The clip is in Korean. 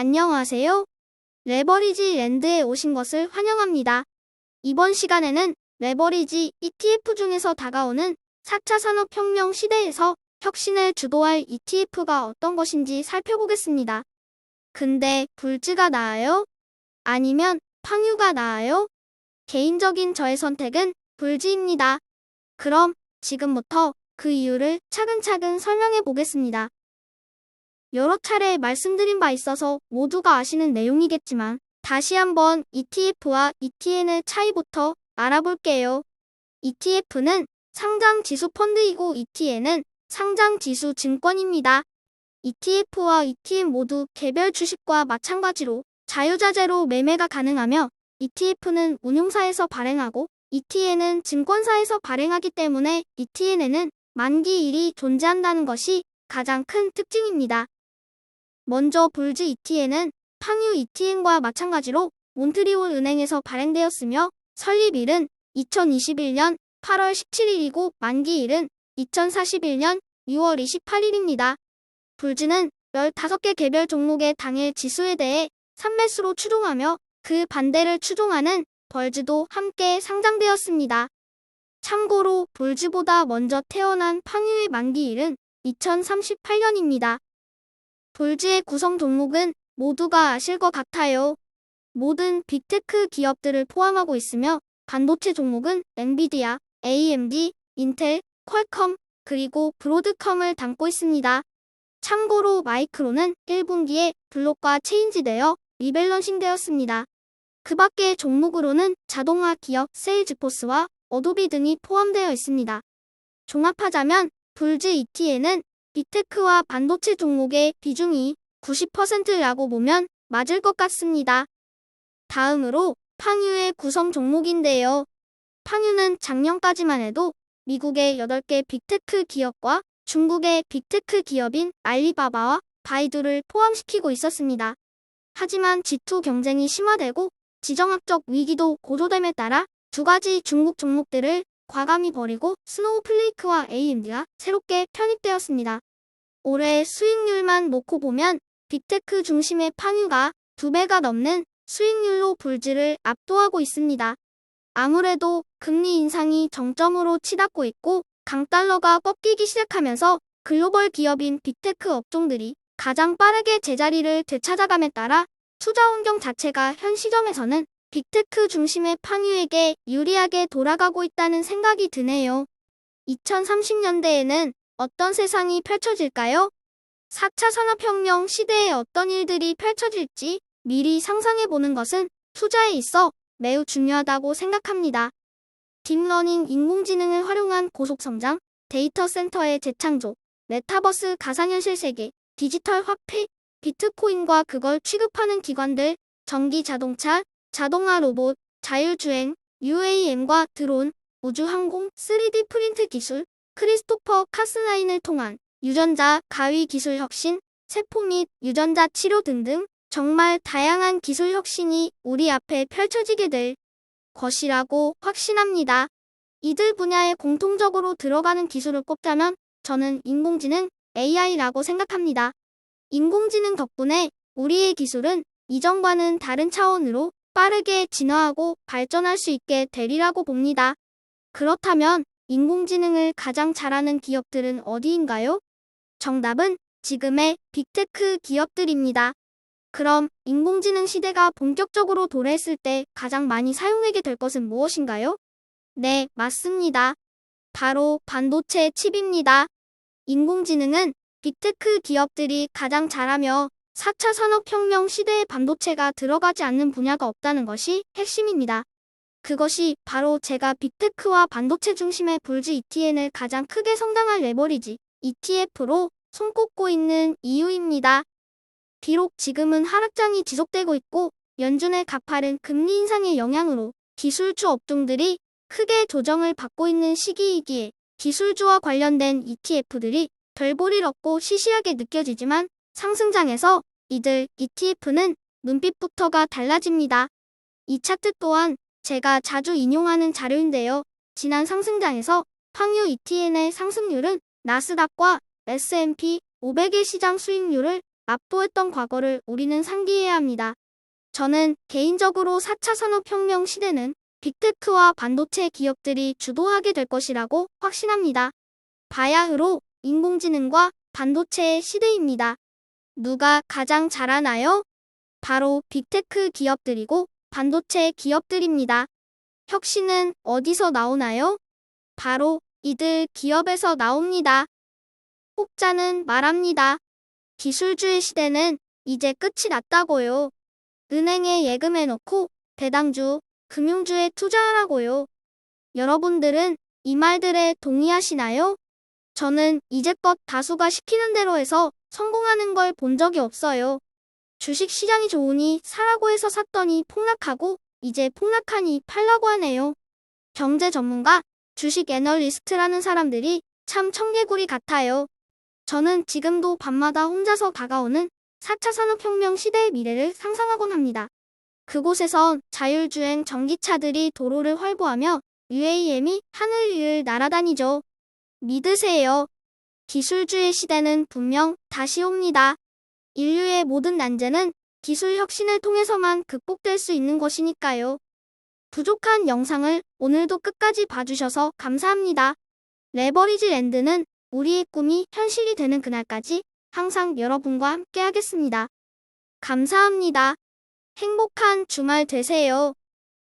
안녕하세요. 레버리지 랜드에 오신 것을 환영합니다. 이번 시간에는 레버리지 ETF 중에서 다가오는 4차 산업혁명 시대에서 혁신을 주도할 ETF가 어떤 것인지 살펴보겠습니다. 근데 불지가 나아요? 아니면 팡유가 나아요? 개인적인 저의 선택은 불지입니다. 그럼 지금부터 그 이유를 차근차근 설명해 보겠습니다. 여러 차례 말씀드린 바 있어서 모두가 아시는 내용이겠지만 다시 한번 ETF와 ETN의 차이부터 알아볼게요. ETF는 상장지수 펀드이고 ETN은 상장지수 증권입니다. ETF와 ETN 모두 개별 주식과 마찬가지로 자유자재로 매매가 가능하며 ETF는 운용사에서 발행하고 ETN은 증권사에서 발행하기 때문에 ETN에는 만기일이 존재한다는 것이 가장 큰 특징입니다. 먼저 불지 ETN은 팡유 ETN과 마찬가지로 몬트리올 은행에서 발행되었으며 설립일은 2021년 8월 17일이고 만기일은 2041년 6월 28일입니다. 불지는 15개 개별 종목의 당일 지수에 대해 산매수로 추종하며 그 반대를 추종하는 벌지도 함께 상장되었습니다. 참고로 불지보다 먼저 태어난 팡유의 만기일은 2038년입니다. 불지의 구성 종목은 모두가 아실 것 같아요. 모든 빅테크 기업들을 포함하고 있으며 반도체 종목은 엔비디아, AMD, 인텔, 퀄컴, 그리고 브로드컴을 담고 있습니다. 참고로 마이크론은 1분기에 블록과 체인지되어 리밸런싱 되었습니다. 그 밖의 종목으로는 자동화 기업 세일즈포스와 어도비 등이 포함되어 있습니다. 종합하자면 불지 ETN은 빅테크와 반도체 종목의 비중이 90%라고 보면 맞을 것 같습니다. 다음으로 팡유의 구성 종목인데요. 팡유는 작년까지만 해도 미국의 8개 빅테크 기업과 중국의 빅테크 기업인 알리바바와 바이두를 포함시키고 있었습니다. 하지만 G2 경쟁이 심화되고 지정학적 위기도 고조됨에 따라 두 가지 중국 종목들을 과감히 버리고 스노우플레이크와 AMD가 새롭게 편입되었습니다. 올해 수익률만 놓고 보면 빅테크 중심의 팡유가 2배가 넘는 수익률로 불지를 압도하고 있습니다. 아무래도 금리 인상이 정점으로 치닫고 있고 강달러가 꺾이기 시작하면서 글로벌 기업인 빅테크 업종들이 가장 빠르게 제자리를 되찾아감에 따라 투자 환경 자체가 현 시점에서는 빅테크 중심의 팡유에게 유리하게 돌아가고 있다는 생각이 드네요. 2030년대에는 어떤 세상이 펼쳐질까요? 4차 산업혁명 시대에 어떤 일들이 펼쳐질지 미리 상상해보는 것은 투자에 있어 매우 중요하다고 생각합니다. 딥러닝 인공지능을 활용한 고속성장, 데이터 센터의 재창조, 메타버스 가상현실 세계, 디지털 화폐, 비트코인과 그걸 취급하는 기관들, 전기 자동차, 자동화 로봇, 자율주행, UAM과 드론, 우주항공, 3D 프린트 기술, 크리스토퍼 카스나인을 통한 유전자 가위 기술 혁신, 세포 및 유전자 치료 등등 정말 다양한 기술 혁신이 우리 앞에 펼쳐지게 될 것이라고 확신합니다. 이들 분야에 공통적으로 들어가는 기술을 꼽자면 저는 인공지능, AI라고 생각합니다. 인공지능 덕분에 우리의 기술은 이전과는 다른 차원으로 빠르게 진화하고 발전할 수 있게 되리라고 봅니다. 그렇다면 인공지능을 가장 잘하는 기업들은 어디인가요? 정답은 지금의 빅테크 기업들입니다. 그럼 인공지능 시대가 본격적으로 도래했을 때 가장 많이 사용하게 될 것은 무엇인가요? 네, 맞습니다. 바로 반도체 칩입니다. 인공지능은 빅테크 기업들이 가장 잘하며 4차 산업혁명 시대에 반도체가 들어가지 않는 분야가 없다는 것이 핵심입니다. 그것이 바로 제가 빅테크와 반도체 중심의 불지 ETN을 가장 크게 성장할 레버리지 ETF로 손꼽고 있는 이유입니다. 비록 지금은 하락장이 지속되고 있고 연준의 가파른 금리 인상의 영향으로 기술주 업종들이 크게 조정을 받고 있는 시기이기에 기술주와 관련된 ETF들이 별 볼일 없고 시시하게 느껴지지만 상승장에서 이들 ETF는 눈빛부터가 달라집니다. 이 차트 또한 제가 자주 인용하는 자료인데요. 지난 상승장에서 팡유 ETN의 상승률은 나스닥과 S&P 500의 시장 수익률을 압도했던 과거를 우리는 상기해야 합니다. 저는 개인적으로 4차 산업혁명 시대는 빅테크와 반도체 기업들이 주도하게 될 것이라고 확신합니다. 바야흐로 인공지능과 반도체의 시대입니다. 누가 가장 잘하나요? 바로 빅테크 기업들이고 반도체 기업들입니다. 혁신은 어디서 나오나요? 바로 이들 기업에서 나옵니다. 혹자는 말합니다. 기술주의 시대는 이제 끝이 났다고요. 은행에 예금해놓고 배당주, 금융주에 투자하라고요. 여러분들은 이 말들에 동의하시나요? 저는 이제껏 다수가 시키는 대로 해서 성공하는 걸 본 적이 없어요. 주식 시장이 좋으니 사라고 해서 샀더니 폭락하고 이제 폭락하니 팔라고 하네요. 경제 전문가, 주식 애널리스트라는 사람들이 참 청개구리 같아요. 저는 지금도 밤마다 혼자서 다가오는 4차 산업혁명 시대의 미래를 상상하곤 합니다. 그곳에선 자율주행 전기차들이 도로를 활보하며 UAM이 하늘 위를 날아다니죠. 믿으세요. 기술주의 시대는 분명 다시 옵니다. 인류의 모든 난제는 기술 혁신을 통해서만 극복될 수 있는 것이니까요. 부족한 영상을 오늘도 끝까지 봐주셔서 감사합니다. 레버리지 랜드는 우리의 꿈이 현실이 되는 그날까지 항상 여러분과 함께 하겠습니다. 감사합니다. 행복한 주말 되세요.